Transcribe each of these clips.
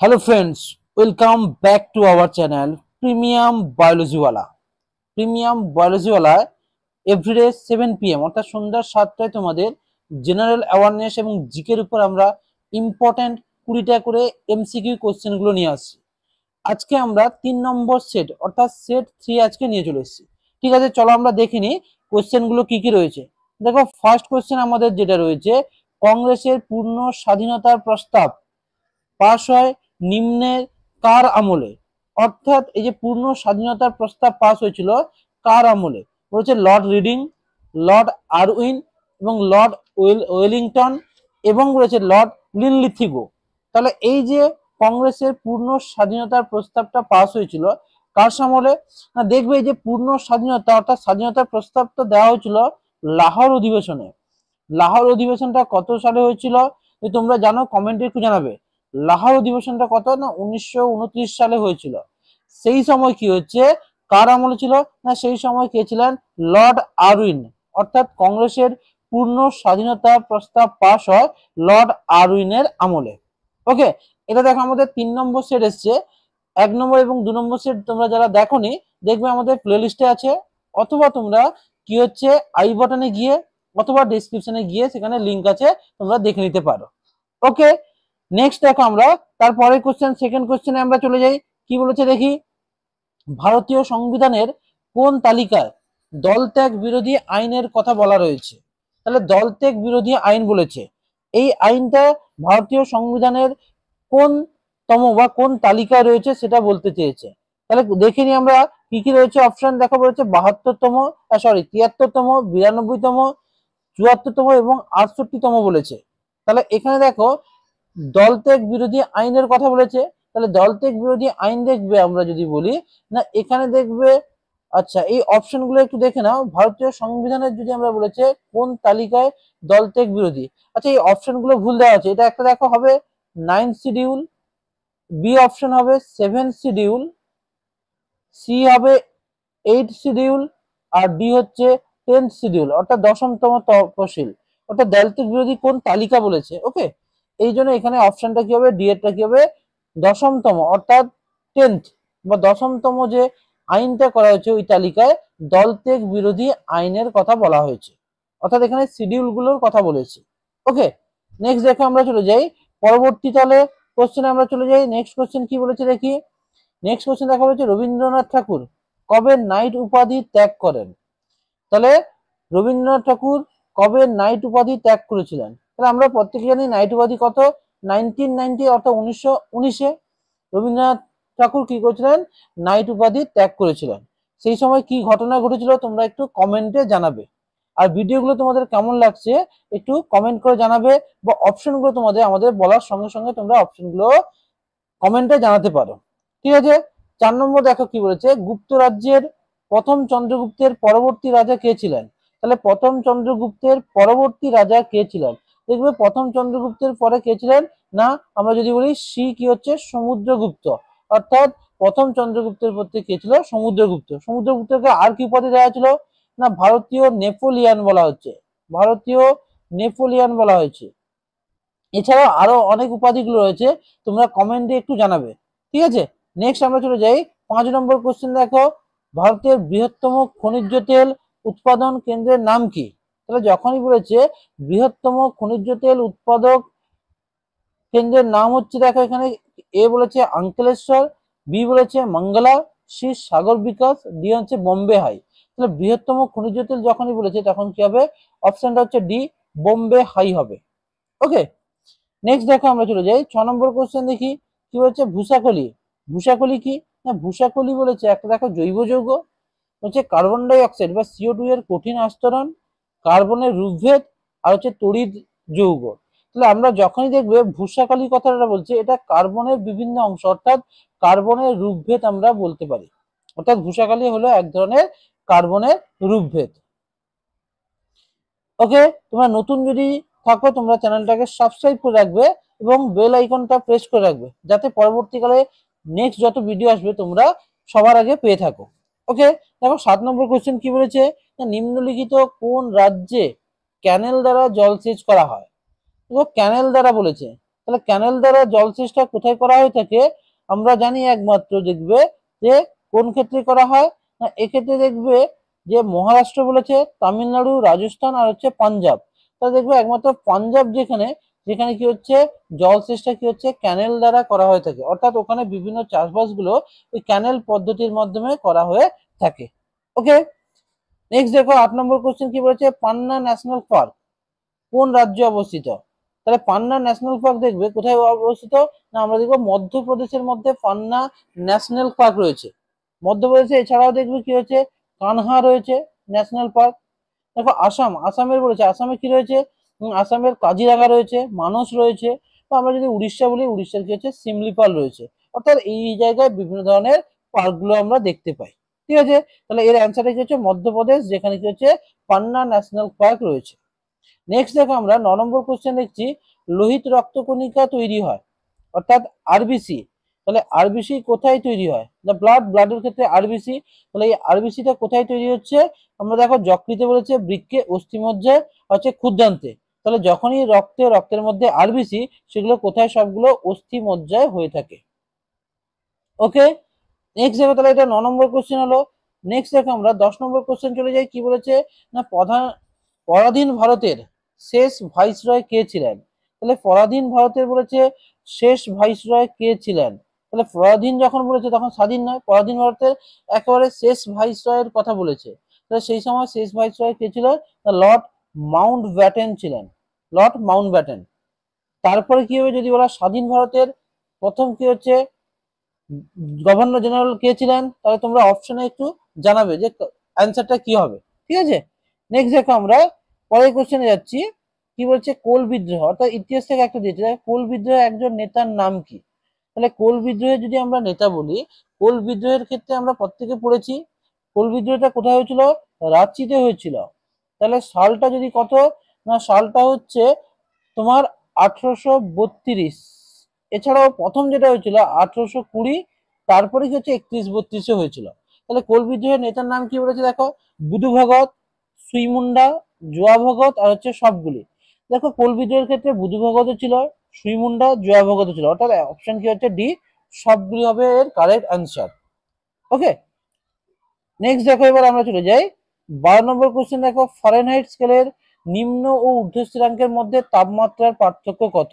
Hello friends, welcome back to our channel Premium Biology Wala. Premium Biology Wala everyday 7 PM অর্থাৎ সন্ধ্যা 7টায় তোমাদের general awareness এবং জিকের উপর আমরা ইম্পর্টেন্ট 20টা করে এমসিকিউ কোশ্চেনগুলো নিয়ে আসছি। আজকে আমরা 3 নম্বর সেট অর্থাৎ সেট 3 আজকে নিয়ে চলে এসেছি। ঠিক আছে, চলো আমরা দেখে নিই কোশ্চেনগুলো কি কি রয়েছে। দেখো, ফার্স্ট কোশ্চেন আমাদের যেটা রয়েছে, কংগ্রেসের পূর্ণ স্বাধীনতার প্রস্তাব পাশ হয় নিম্নের কার আমলে? অর্থাৎ এই যে পূর্ণ স্বাধীনতার প্রস্তাব পাস হয়েছিল কার আমলে? বলেছে লর্ড রিডিং, লর্ড আরউইন এবং লর্ড ওয়েলিংটন এবং বলেছে লর্ড লিনলিথিগো। তাহলে এই যে কংগ্রেসের পূর্ণ স্বাধীনতার প্রস্তাবটা পাস হয়েছিল কার আমলে? না, দেখবে এই যে পূর্ণ স্বাধীনতা অর্থাৎ স্বাধীনতার প্রস্তাবটা দেওয়া হয়েছিল লাহোর অধিবেশনে। লাহোর অধিবেশনটা কত সালে হয়েছিল তোমরা জানো? কমেন্টে একটু জানাবে। লাহোর অধিবেশনটা কত? না 1929 সালে হয়েছিল। সেই সময় কি হচ্ছে, কার আমলে ছিল? না সেই সময় কে ছিলেন? Lord Irwin. অর্থাৎ কংগ্রেসের পূর্ণ স্বাধীনতা প্রস্তাব পাস হয় লর্ড আরউইনের আমলে। ওকে, এটা দেখো আমাদের 3 নম্বর সেট এসছে। 1 নম্বর এবং 2 নম্বর সেট তোমরা যারা দেখোনি দেখবে আমাদের প্লে লিস্টে আছে, অথবা তোমরা কি হচ্ছে আই বাটনে গিয়ে অথবা ডেসক্রিপশনে গিয়ে সেখানে লিংক আছে, তোমরা দেখে নিতে পারো। ওকে, নেক্সট দেখো আমরা তারপরে কোশ্চেন, সেকেন্ড কোশ্চেনে আমরা চলে যাই। কি বলেছে দেখি, ভারতীয় সংবিধানের কোন তালিকায় দলত্যাগ বিরোধী আইনের কথা বলা রয়েছে? তাহলে দলত্যাগ বিরোধী আইন বলেছে, এই আইনটা ভারতীয় সংবিধানের কোন তম বা কোন তালিকায় রয়েছে সেটা বলতে চেয়েছে। তাহলে দেখে নি আমরা কি কি রয়েছে। অপশন দেখো, বলেছে 72তম, 73তম, 92তম, 74তম এবং 68তম বলেছে। তাহলে এখানে দেখো দলত্যাগ বিরোধী আইনের কথা বলেছে। তাহলে দলত্যাগ বিরোধী আইন দেখবে আমরা যদি বলি, না এখানে দেখবে, আচ্ছা এই অপশন গুলো একটু দেখে নাও। ভারতীয় সংবিধানের যদি আমরা বলেছে কোন তালিকায় দলত্যাগ বিরোধী, আচ্ছা এই অপশন গুলো ভুল দেওয়া আছে। এটা একটা দেখো হবে 9 শিডিউল, বি অপশন হবে 7 শিডিউল, সি হবে 8 শিডিউল, আর ডি হচ্ছে 10 শিডিউল অর্থাৎ 10তম তফসিল। অর্থাৎ দলত্যাগ বিরোধী কোন তালিকা বলেছে। ওকে, এই জন্য এখানে অপশনটা কি হবে, ডি এরটা কি হবে 10তম অর্থাৎ 10th বা 10তম যে আইনটা করা হয়েছে ওই তালিকায় দলত্যাগ বিরোধী আইনের কথা বলা হয়েছে, অর্থাৎ এখানে শিডিউল গুলোর কথা বলেছে। ওকে, নেক্সট দেখো আমরা চলে যাই পরবর্তী তাহলে কোশ্চেনে আমরা চলে যাই। নেক্সট কোশ্চেন কি বলেছে দেখি। নেক্সট কোশ্চেন দেখা হচ্ছে রবীন্দ্রনাথ ঠাকুর কবে নাইট উপাধি ত্যাগ করেন? তাহলে রবীন্দ্রনাথ ঠাকুর কবে নাইট উপাধি ত্যাগ করেছিলেন? তাহলে আমরা প্রত্যেকে জানি নাইট উপাধি কত, 1990 অর্থাৎ 1919-এ রবীন্দ্রনাথ ঠাকুর কি করেছিলেন? নাইট উপাধি ত্যাগ করেছিলেন। সেই সময় কি ঘটনা ঘটেছিল তোমরা একটু কমেন্টে জানাবে। আর ভিডিওগুলো তোমাদের কেমন লাগছে একটু কমেন্ট করে জানাবে, বা অপশনগুলো তোমাদের আমাদের বলার সঙ্গে সঙ্গে তোমরা অপশনগুলো কমেন্টে জানাতে পারো। ঠিক আছে, 4 নম্বর দেখো কি বলেছে, গুপ্ত রাজ্যের প্রথম চন্দ্রগুপ্তের পরবর্তী রাজা কে ছিলেন? তাহলে প্রথম চন্দ্রগুপ্তের পরবর্তী রাজা কে ছিলেন? দেখবে প্রথম চন্দ্রগুপ্তের পরে কে ছিলেন? না আমরা যদি বলি সি কি হচ্ছে সমুদ্রগুপ্ত, অর্থাৎ প্রথম চন্দ্রগুপ্তের পর কে ছিল? সমুদ্রগুপ্ত। সমুদ্রগুপ্তকে আর কি উপাধি দেওয়া ছিল? না ভারতীয় নেপোলিয়ান বলা হচ্ছে, ভারতীয় নেপোলিয়ান বলা হয়েছে। এছাড়াও আরো অনেক উপাধিগুলো রয়েছে, তোমরা কমেন্টে একটু জানাবে। ঠিক আছে, নেক্সট আমরা চলে যাই 5 নম্বর কোশ্চেন দেখো, ভারতের বৃহত্তম খনিজ তেল উৎপাদন কেন্দ্রের নাম কি? তাহলে যখনই বলেছে বৃহত্তম খনিজ তেল উৎপাদক কেন্দ্রের নাম হচ্ছে, দেখো এখানে এ বলেছে আঙ্কেলেশ্বর, বি বলেছে মঙ্গলা, সি সাগর বিকাশ, ডি হচ্ছে বোম্বে হাই। তাহলে বৃহত্তম খনিজ তেল যখনই বলেছে তখন কি হবে? অপশনটা হচ্ছে ডি, বোম্বে হাই হবে। ওকে, নেক্সট দেখো আমরা চলে যাই 6 নম্বর কোশ্চেন দেখি। কি বলছে ভূসাকলি? ভূসাকলি কি? না ভূসাকলি বলেছে একটা দেখো জৈব যৌগ, হচ্ছে কার্বন ডাই অক্সাইড বা CO2 এর কঠিন আস্তরণ, কার্বনের রূপভেদ, আর হচ্ছে তড়িৎ যৌগ। তাহলে আমরা যখনই দেখবে ভূসাকলি কথাটা বলছে এটা কার্বনের বিভিন্ন অংশ, অর্থাৎ কার্বনের রূপভেদ আমরা বলতে পারি। অর্থাৎ ভূসাকলি হলো এক ধরনের কার্বনের রূপভেদ। ওকে, তোমরা নতুন যদি থাকো তোমরা চ্যানেলটাকে সাবস্ক্রাইব করে রাখবে এবং বেল আইকনটা প্রেস করে রাখবে, যাতে পরবর্তীকালে নেক্সট যত ভিডিও আসবে তোমরা সবার আগে পেয়ে থাকো। ওকে, দেখো 7 নম্বর কোশ্চেন কি বলেছে, নিম্নলিখিত কোন রাজ্যে ক্যানেল দ্বারা জলসেচ করা হয়? দেখো ক্যানেল দ্বারা বলেছে, তাহলে ক্যানেল দ্বারা জলসেচটা কোথায় করা হয়ে থাকে আমরা জানি একমাত্র দেখবে যে কোন ক্ষেত্রে করা হয় না, এক্ষেত্রে দেখবে যে মহারাষ্ট্র বলেছে, তামিলনাড়ু, রাজস্থান আর হচ্ছে পাঞ্জাব। তাহলে দেখবে একমাত্র পাঞ্জাব যেখানে যেখানে কি হচ্ছে জলসেচটা কি হচ্ছে ক্যানেল দ্বারা করা হয়ে থাকে, অর্থাৎ ওখানে বিভিন্ন চাষবাস গুলো ওই ক্যানেল পদ্ধতির মাধ্যমে করা হয়ে থাকে। ওকে, নেক্সট দেখো 8 নম্বর কোশ্চেন কি বলেছে, পান্না ন্যাশনাল পার্ক কোন রাজ্যে অবস্থিত? তাহলে পান্না ন্যাশনাল পার্ক দেখবে কোথায় অবস্থিত না, আমরা দেখবো মধ্যপ্রদেশের মধ্যে পান্না ন্যাশনাল পার্ক রয়েছে মধ্যপ্রদেশে। এছাড়াও দেখবে কি হয়েছে কানহা রয়েছে ন্যাশনাল পার্ক। দেখো আসামের বলেছে, আসামে কি রয়েছে আসামের কাজিরাঙ্গা রয়েছে, মানস রয়েছে। তো আমরা যদি উড়িষ্যা বলি, উড়িষ্যার কি হচ্ছে সিমলিপাল রয়েছে। অর্থাৎ এই জায়গায় বিভিন্ন ধরনের পার্ক গুলো আমরা দেখতে পাই। ঠিক আছে, তাহলে এর অ্যান্সারটা কি হচ্ছে মধ্যপ্রদেশ, যেখানে কি হচ্ছে পান্না ন্যাশনাল পার্ক রয়েছে। নেক্সট দেখো আমরা 9 নম্বর কোশ্চেন দেখছি, লোহিত রক্তকণিকা তৈরি হয় অর্থাৎ আরবিসি। তাহলে আরবিসি কোথায় তৈরি হয়? ব্লাডের ক্ষেত্রে আরবিসি। তাহলে এই আরবিসিটা কোথায় তৈরি হচ্ছে? আমরা দেখো যকৃতে বলেছে, বৃক্কে, অস্থিমজ্জায়, হচ্ছে ক্ষুদ্রান্তে। তাহলে যখনই রক্তের মধ্যে আরবিসি, সেগুলো কোথায়? সবগুলো অস্থিমজ্জায় হয়ে থাকে। ওকে, নেক্সট দেখো, তাহলে এটা 9 নম্বর কোশ্চেন হলো। নেক্সট দেখো আমরা 10 নম্বর কোশ্চেন চলে যাই, কি বলেছে না পরাধীন ভারতের শেষ ভাইসরয় কে ছিলেন? তাহলে পরাধীন ভারতের বলেছে শেষ ভাইসরয় কে ছিলেন? তাহলে পরাধীন যখন বলেছে তখন স্বাধীন নয়, পরাধীন ভারতের একেবারে শেষ ভাইসরয়ের কথা বলেছে। তাহলে সেই সময় শেষ ভাইসরয় কে ছিল? লর্ড মাউন্ট ব্যাটেন ছিলেন, লর্ড মাউন্ট ব্যাটেন। তারপরে কি হবে যদি বলা স্বাধীন ভারতের প্রথম কি হচ্ছে গভর্নর জেনারেল কে ছিলেন? তাহলে তোমরা অপশনে একটু জানাবে যে অ্যান্সারটা কি হবে। ঠিক আছে, নেক্সট দেখো আমরা পরের কোশ্চেনে যাচ্ছি, কি বলছে কোল বিদ্রোহ, অর্থাৎ ইতিহাস থেকে একটা দিয়েছে কোল বিদ্রোহের একজন নেতার নাম কি? তাহলে কোল বিদ্রোহের যদি আমরা নেতা বলি, কোল বিদ্রোহের ক্ষেত্রে আমরা প্রত্যেকে পড়েছি কোল বিদ্রোহটা কোথায় হয়েছিল? রাঁচিতে হয়েছিল। তাহলে সালটা যদি কত না, সালটা হচ্ছে তোমার 1832। এছাড়াও প্রথম যেটা হয়েছিল 1820, তারপরে কি হচ্ছে 31-32 হয়েছিল। তাহলে কোল বিদ্রোহের নেতার নাম কি বলেছে দেখো, বুধু ভগত, সুইমুন্ডা, জোয়া ভগত আর হচ্ছে সবগুলি। দেখো কোল বিদ্রোহের ক্ষেত্রে বুধু ভগত ছিল, সুইমুন্ডা, জোয়া ভগত ছিল, অর্থাৎ অপশন কি হচ্ছে ডি, সবগুলি হবে এর কারেক্ট আনসার। ওকে, নেক্সট দেখো এবার আমরা চলে যাই 12 নম্বর কোশ্চেন। দেখো ফারেনহাইট স্কেলের নিম্ন ও ঊর্ধ্ব স্থিরাঙ্কের মধ্যে তাপমাত্রার পার্থক্য কত?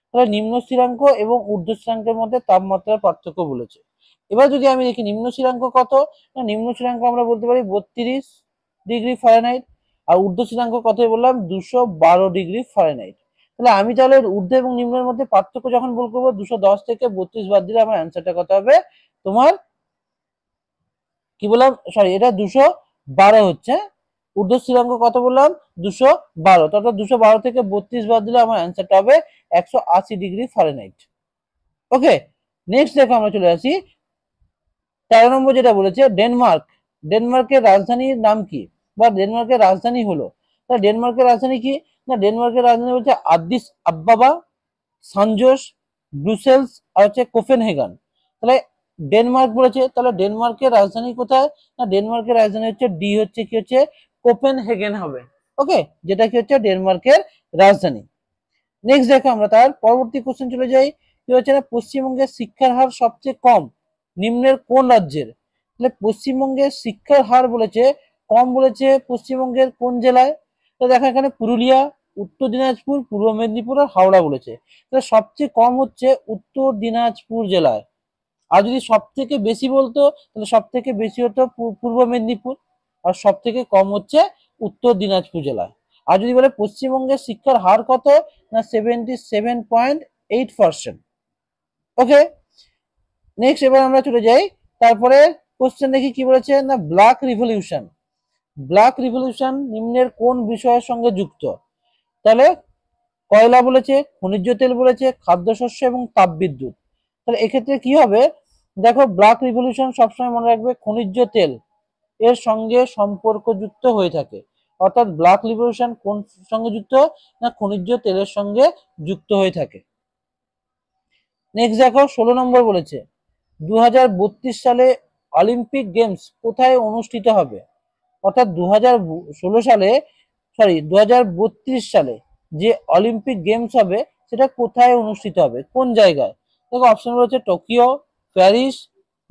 তাহলে নিম্ন স্থিরাঙ্ক এবং ঊর্ধ্ব স্থিরাঙ্কের মধ্যে তাপমাত্রার পার্থক্য বলেছে। এবার যদি আমি দেখি নিম্ন স্থিরাঙ্ক কত, নিম্ন স্থিরাঙ্ক আমরা বলতে পারি 32 ডিগ্রি ফারেনহাইট। আর ঊর্ধ্ব স্থিরাঙ্ক কত বললাম 212 ডিগ্রি ফারেনহাইট। তাহলে আমি তাহলে ঊর্ধ্ব এবং নিম্নের মধ্যে পার্থক্য যখন বল করবো 210 থেকে 32 বাদ দিলে আমার অ্যান্সারটা কত হবে তোমার, কি বললাম সরি, এটা 212 হচ্ছে। ঊর্ধ্ব স্থিরাঙ্ক কত বললাম 212, অর্থাৎ 212 থেকে 32 বাদ দিলে আমার অ্যান্সারটা হবে 180 ডিগ্রি ফারেনহাইট। ওকে, নেক্সট দেখো আমরা চলে আসি 13 নম্বর যেটা বলেছে ডেনমার্ক, ডেনমার্কের রাজধানীর নাম কি বা ডেনমার্কের রাজধানী হলো? তাহলে ডেনমার্কের রাজধানী কি না, ডেনমার্কের রাজধানী বলছে আদিস আব্বাবা, সানজোস, ব্রুসেলস আর হচ্ছে কোপেনহেগান। তাহলে ডেনমার্ক বলেছে, তাহলে ডেনমার্কের রাজধানী কোথায় না, ডেনমার্কের রাজধানী হচ্ছে ডি, হচ্ছে কি হচ্ছে কোপেনহেগেন হবে। ওকে, যেটা কি হচ্ছে ডেনমার্কের রাজধানী। নেক্সট দেখো আমরা তার পরবর্তী কোশ্চেন চলে যাই, কি হচ্ছে না পশ্চিমবঙ্গের শিক্ষার হার সবচেয়ে কম নিম্নের কোন রাজ্যের? তাহলে পশ্চিমবঙ্গের শিক্ষার হার বলেছে কম, বলেছে পশ্চিমবঙ্গের কোন জেলায়? তো দেখো এখানে পুরুলিয়া, উত্তর দিনাজপুর, পূর্ব মেদিনীপুর আর হাওড়া বলেছে। তাহলে সবচেয়ে কম হচ্ছে উত্তর দিনাজপুর জেলায়। আর যদি সব থেকে বেশি বলতো তাহলে সব থেকে বেশি হতো পূর্ব মেদিনীপুর, আর সব থেকে কম হচ্ছে উত্তর দিনাজপুর জেলায়। আর যদি বলে পশ্চিমবঙ্গের শিক্ষার হার কত না 77.8%। ওকে, নেক্সট এবার আমরা চলে যাই তারপরে কোশ্চেন দেখি কি বলেছে না ব্ল্যাক রিভলিউশন, ব্ল্যাক রিভলিউশন নিম্নের কোন বিষয়ের সঙ্গে যুক্ত? তাহলে কয়লা বলেছে, খনিজ তেল বলেছে, খাদ্যশস্য এবং তাপবিদ্যুৎ। তাহলে এক্ষেত্রে কি হবে দেখো, ব্ল্যাক রিভলিউশন সবসময় মনে রাখবে খনিজ তেল এর সঙ্গে সম্পর্কযুক্ত হয়ে থাকে, অর্থাৎ ব্ল্যাক রিভলিউশন কোন সঙ্গে যুক্ত না খনিজ তেলের সঙ্গে যুক্ত হয়ে থাকে। নেক্সট দেখো 16 নম্বর বলেছে 2032 সালে অলিম্পিক গেমস কোথায় অনুষ্ঠিত হবে? অর্থাৎ 2016 সালে 2032 সালে যে অলিম্পিক গেমস হবে সেটা কোথায় অনুষ্ঠিত হবে, কোন জায়গায়? দেখো অপশনগুলো হচ্ছে টোকিও, প্যারিস,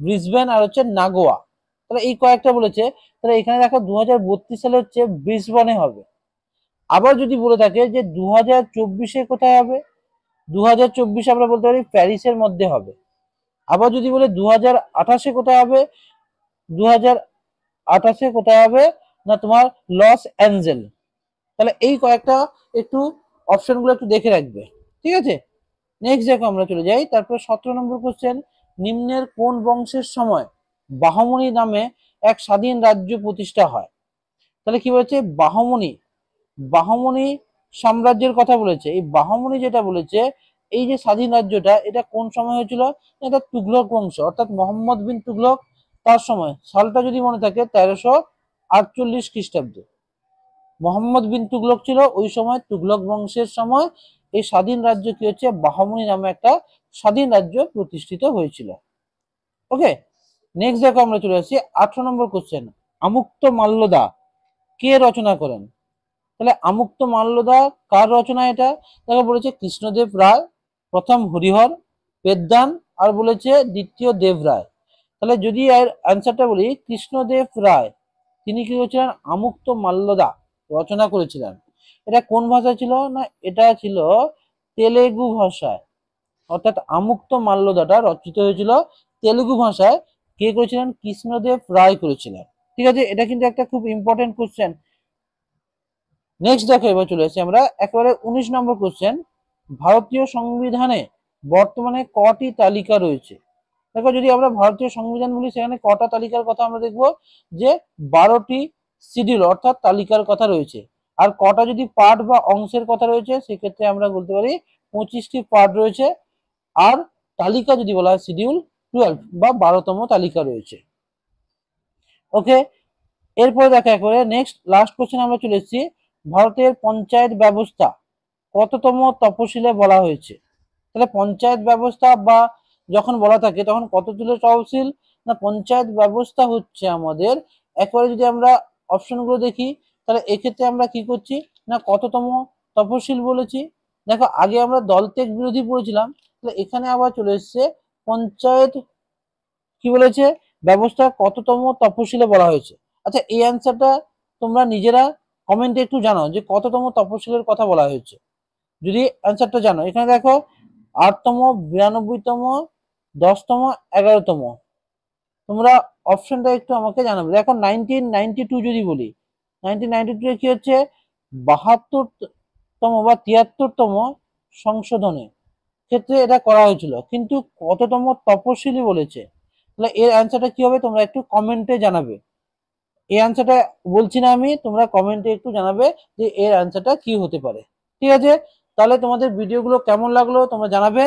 ব্রিসবেন আর হচ্ছে নাগোয়া। তাহলে এই কয়েকটা বলেছে। তাহলে এখানে দেখো 2032 সালে হচ্ছে ব্রিসবেনে হবে। আবার যদি বলে থাকে যে 2024-এ কোথায় হবে, 2024 আমরা বলতে পারি প্যারিসের মধ্যে হবে। আবার যদি বলে 2028-এ কোথায় হবে, 2028-এ কোথায় হবে না তোমার লস অ্যাঞ্জেল। তাহলে এই কয়েকটা একটু অপশনগুলো একটু দেখে রাখবে, ঠিক আছে। নেক্সট দেখো আমরা চলে যাই, তারপর 17 নম্বর কোশ্চেন, নিম্নের কোন বংশের সময় বাহমনি নামে এক স্বাধীন রাজ্য প্রতিষ্ঠা হয়? তাহলে কি বলেছে, বাহমনি, বাহমনি সাম্রাজ্যের কথা বলেছে। এই বাহমনি যেটা বলেছে, এই যে স্বাধীন রাজ্যটা, এটা কোন সময় হয়েছিল? এটা তুগলক বংশ, অর্থাৎ মোহাম্মদ বিন তুগলক তার সময়। সালটা যদি মনে থাকে 1348 খ্রিস্টাব্দে মোহাম্মদ বিন তুগলক ছিল ওই সময়, তুগলক বংশের সময় এই স্বাধীন রাজ্য কি হচ্ছে, বাহমনি নামে একটা স্বাধীন রাজ্য প্রতিষ্ঠিত হয়েছিল। ওকে, নেক্সট দেখো আমরা চলে আসছি 18 নম্বর কোশ্চেন, আমুক্ত মাল্যদা কে রচনা করেন? তাহলে আমুক্ত মাল্যদা কার রচনা এটা? দেখো বলেছে কৃষ্ণদেব রায়, প্রথম হরিহর, পেদ্দান আর বলেছে দ্বিতীয় দেব রায়। তাহলে যদি এর অ্যান্সারটা বলি, কৃষ্ণদেব রায় তিনি কি করেছিলেন, আমুক্ত মাল্যদা রচনা করেছিলেন। এটা কোন ভাষা ছিল না, এটা ছিল তেলেগু ভাষায়। অর্থাৎ আমুক্ত মাল্যদাটা রচিত হয়েছিল তেলুগু ভাষায়। কে করেছিলেন? কৃষ্ণদেব রায় করেছিলেন। ঠিক আছে, এটা কিন্তু একটা খুব ইম্পর্টেন্ট কোশ্চেন। নেক্সট দেখো, এবার চলে এসেছি আমরা একেবারে 19 নম্বর কোশ্চেন, ভারতীয় সংবিধানে বর্তমানে কটি তালিকা রয়েছে? দেখো যদি আমরা ভারতীয় সংবিধান বলি, সেখানে কটা তালিকার কথা আমরা দেখবো, যে 12টি শিডিউল অর্থাৎ তালিকার কথা রয়েছে। আর কটা যদি পার্ট বা অংশের কথা রয়েছে, সেক্ষেত্রে আমরা বলতে পারি 25টি পার্ট রয়েছে। আর তালিকা যদি বলা হয়, শিডিউল 12 বা 12তম তালিকা রয়েছে। ওকে, এরপরে দেখা করে নেক্সট লাস্ট কোশ্চেন আমরা চলে এসেছি, ভারতের পঞ্চায়েত ব্যবস্থা কততম তফসিলে বলা হয়েছে? তাহলে পঞ্চায়েত ব্যবস্থা বা যখন বলা থাকে তখন কত তুলে তহসিল না, পঞ্চায়েত ব্যবস্থা হচ্ছে আমাদের, একবারে যদি আমরা অপশনগুলো দেখি, তাহলে এক্ষেত্রে আমরা কি করছি না, কততম তফসিল বলেছি। দেখো আগে আমরা দলত্যাগ বিরোধী পড়েছিলাম, তাহলে এখানে আবার চলে এসছে পঞ্চায়েত কি বলেছে, ব্যবস্থা কততম তফসিলে বলা হয়েছে। আচ্ছা, এই অ্যান্সারটা তোমরা নিজেরা কমেন্টে একটু জানাও যে কততম তফসিলের কথা বলা হয়েছে, যদি অ্যান্সারটা জানো। এখানে দেখো 8তম, 92তম, 10তম, 11তম। তোমরা অপশনটা একটু আমাকে জানাবে। দেখো 1992 যদি বলি, 1992 কি হচ্ছে 72তম বা 73তম সংশোধনে ক্ষেত্রে এটা করা হয়েছিল, কিন্তু কততম তপশিলি বলেছে। তাহলে এর অ্যান্সারটা কি হবে তোমরা একটু কমেন্টে জানাবে। এই অ্যান্সারটা বলছি না আমি, তোমরা কমেন্টে একটু জানাবে যে এর অ্যান্সারটা কি হতে পারে। ঠিক আছে, তাহলে তোমাদের ভিডিওগুলো কেমন লাগলো তোমরা জানাবে।